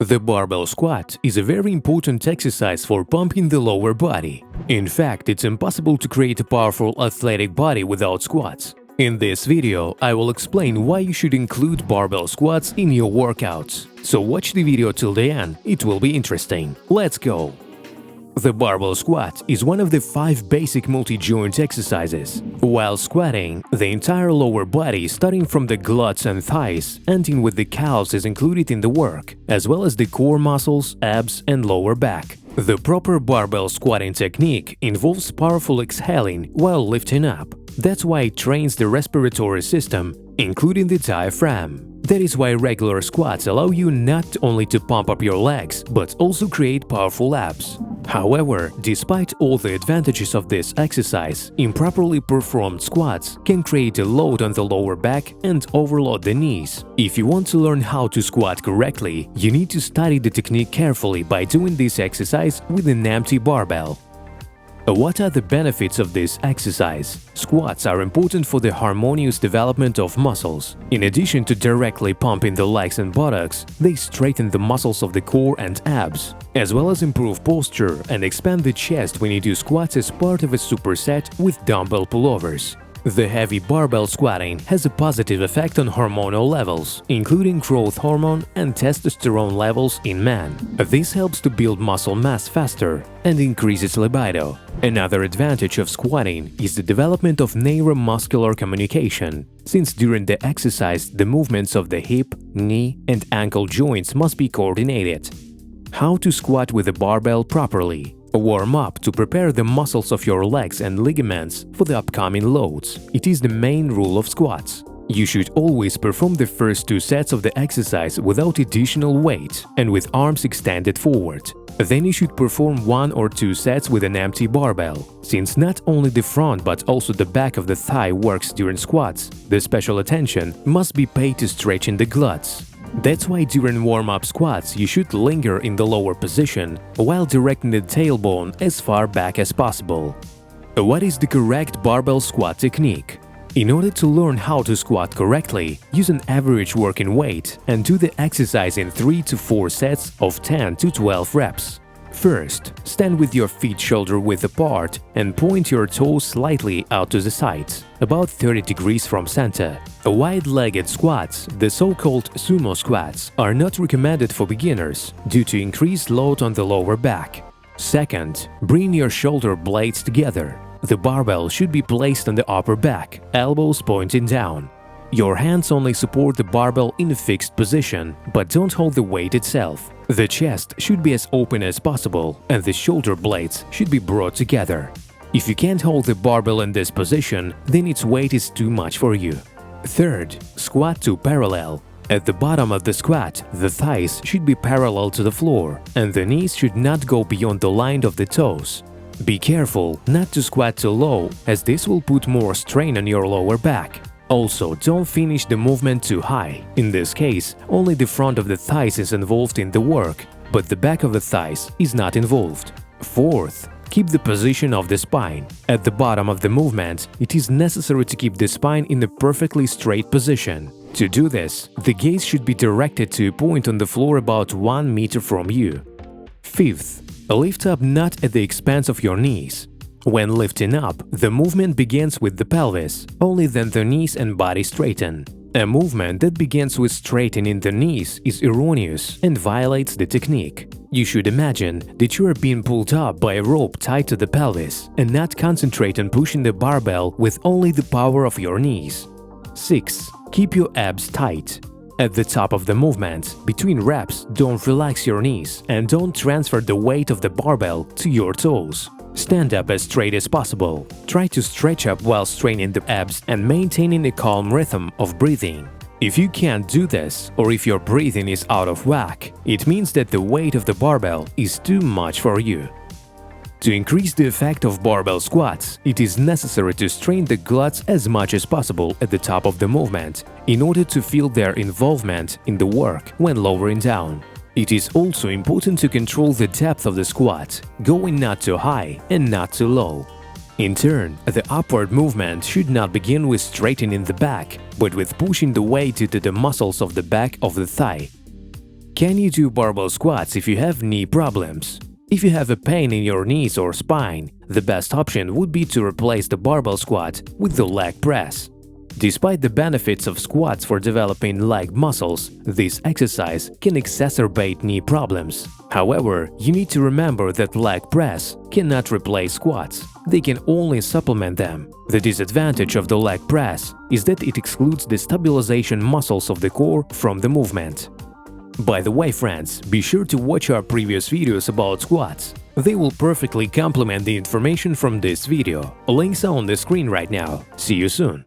The barbell squat is a very important exercise for pumping the lower body. In fact, it's impossible to create a powerful athletic body without squats. In this video, I will explain why you should include barbell squats in your workouts. So watch the video till the end, it will be interesting. Let's go! The barbell squat is one of the 5 basic multi-joint exercises. While squatting, the entire lower body starting from the glutes and thighs, ending with the calves is included in the work, as well as the core muscles, abs and lower back. The proper barbell squatting technique involves powerful exhaling while lifting up. That's why it trains the respiratory system, including the diaphragm. That is why regular squats allow you not only to pump up your legs, but also create powerful abs. However, despite all the advantages of this exercise, improperly performed squats can create a load on the lower back and overload the knees. If you want to learn how to squat correctly, you need to study the technique carefully by doing this exercise with an empty barbell. What are the benefits of this exercise? Squats are important for the harmonious development of muscles. In addition to directly pumping the legs and buttocks, they straighten the muscles of the core and abs, as well as improve posture and expand the chest when you do squats as part of a superset with dumbbell pullovers. The heavy barbell squatting has a positive effect on hormonal levels, including growth hormone and testosterone levels in men. This helps to build muscle mass faster and increases libido. Another advantage of squatting is the development of neuromuscular communication, since during the exercise the movements of the hip, knee and ankle joints must be coordinated. How to squat with a barbell properly? Warm up to prepare the muscles of your legs and ligaments for the upcoming loads. It is the main rule of squats. You should always perform the first 2 sets of the exercise without additional weight and with arms extended forward. Then you should perform 1 or 2 sets with an empty barbell. Since not only the front but also the back of the thigh works during squats, the special attention must be paid to stretching the glutes. That's why during warm-up squats you should linger in the lower position while directing the tailbone as far back as possible. What is the correct barbell squat technique? In order to learn how to squat correctly, use an average working weight and do the exercise in 3 to 4 sets of 10 to 12 reps. First, stand with your feet shoulder-width apart and point your toes slightly out to the sides, about 30 degrees from center. Wide-legged squats, the so-called sumo squats, are not recommended for beginners due to increased load on the lower back. Second, bring your shoulder blades together. The barbell should be placed on the upper back, elbows pointing down. Your hands only support the barbell in a fixed position, but don't hold the weight itself. The chest should be as open as possible, and the shoulder blades should be brought together. If you can't hold the barbell in this position, then its weight is too much for you. Third, squat to parallel. At the bottom of the squat, the thighs should be parallel to the floor, and the knees should not go beyond the line of the toes. Be careful not to squat too low, as this will put more strain on your lower back. Also, don't finish the movement too high. In this case, only the front of the thighs is involved in the work, but the back of the thighs is not involved. Fourth, keep the position of the spine. At the bottom of the movement, it is necessary to keep the spine in a perfectly straight position. To do this, the gaze should be directed to a point on the floor about 1 meter from you. Fifth, lift up not at the expense of your knees. When lifting up, the movement begins with the pelvis, only then the knees and body straighten. A movement that begins with straightening the knees is erroneous and violates the technique. You should imagine that you are being pulled up by a rope tied to the pelvis and not concentrate on pushing the barbell with only the power of your knees. 6. Keep your abs tight. At the top of the movement, between reps, don't relax your knees and don't transfer the weight of the barbell to your toes. Stand up as straight as possible. Try to stretch up while straining the abs and maintaining a calm rhythm of breathing. If you can't do this, or if your breathing is out of whack, it means that the weight of the barbell is too much for you. To increase the effect of barbell squats, it is necessary to strain the glutes as much as possible at the top of the movement in order to feel their involvement in the work when lowering down. It is also important to control the depth of the squat, going not too high and not too low. In turn, the upward movement should not begin with straightening the back, but with pushing the weight into the muscles of the back of the thigh. Can you do barbell squats if you have knee problems? If you have a pain in your knees or spine, the best option would be to replace the barbell squat with the leg press. Despite the benefits of squats for developing leg muscles, this exercise can exacerbate knee problems. However, you need to remember that leg press cannot replace squats. They can only supplement them. The disadvantage of the leg press is that it excludes the stabilization muscles of the core from the movement. By the way, friends, be sure to watch our previous videos about squats. They will perfectly complement the information from this video. Links are on the screen right now. See you soon!